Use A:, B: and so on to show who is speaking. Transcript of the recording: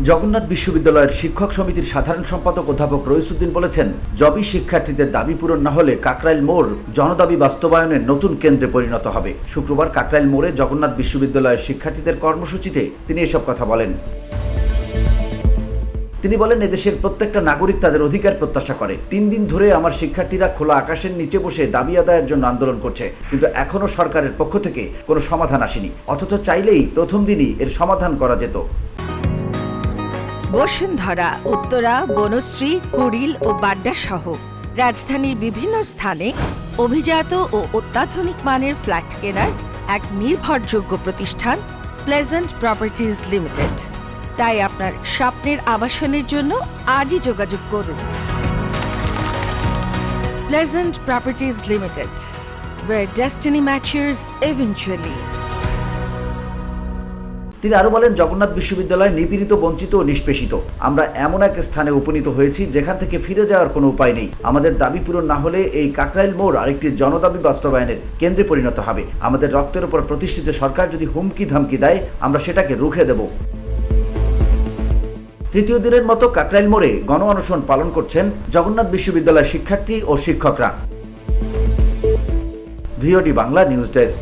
A: জগন্নাথ বিশ্ববিদ্যালয়ের শিক্ষক সমিতির সাধারণ সম্পাদক অধ্যাপক রইসুদ্দিন বলেছেন, জবি শিক্ষার্থীদের দাবি পূরণ না হলে কাকরাইল মোড় জনদাবি বাস্তবায়নের নতুন কেন্দ্রে পরিণত হবে। শুক্রবার কাকরাইল মোড়ে জগন্নাথ বিশ্ববিদ্যালয়ের শিক্ষার্থীদের কর্মসূচিতে তিনি এসব কথা বলেন। তিনি বলেন, এদেশের প্রত্যেকটা নাগরিক তাদের অধিকার প্রত্যাশা করে। 3 দিন ধরে আমার শিক্ষার্থীরা খোলা আকাশের নিচে বসে দাবি আদায়ের জন্য আন্দোলন করছে, কিন্তু এখনো সরকারের পক্ষ থেকে কোনো সমাধান আসেনি। অথচ চাইলেই প্রথম দিনই এর সমাধান করা যেত।
B: বসুন্ধরা, উত্তরা, বনশ্রী, কুড়িল ও বাড্ডা সহ রাজধানীর বিভিন্ন স্থানে অভিজাত ও অত্যাধুনিক মানের ফ্ল্যাট কেনার এক নির্ভরযোগ্য প্রতিষ্ঠান প্লেজেন্ট প্রপার্টিজ লিমিটেড। তাই আপনার স্বপ্নের আবাসনের জন্য আজই যোগাযোগ করুন। Pleasant properties limited, where destiny matches eventually.
A: তিনি আরো বলেন, জগন্নাথ বিশ্ববিদ্যালয় নিপীড়িত, বঞ্চিত ও নিষ্পেষিত। আমরা এমন এক স্থানে উপনীত হয়েছি যেখান থেকে ফিরে যাওয়ার কোনো উপায় নেই। আমাদের দাবি পূরণ না হলে এই কাকরাইল মোড় আরেকটি জনদাবি বাস্তবায়নের কেন্দ্রে পরিণত হবে। আমাদের রক্তের উপর প্রতিষ্ঠিত সরকার যদি হুমকি ধামকি দেয়, আমরা সেটাকে রুখে দেব। তৃতীয় দিনের মতো কাকরাইল মোড়ে গণ অনশন পালন করছেন জগন্নাথ বিশ্ববিদ্যালয়ের শিক্ষার্থী ও শিক্ষকরা। VOD Bangla news desk.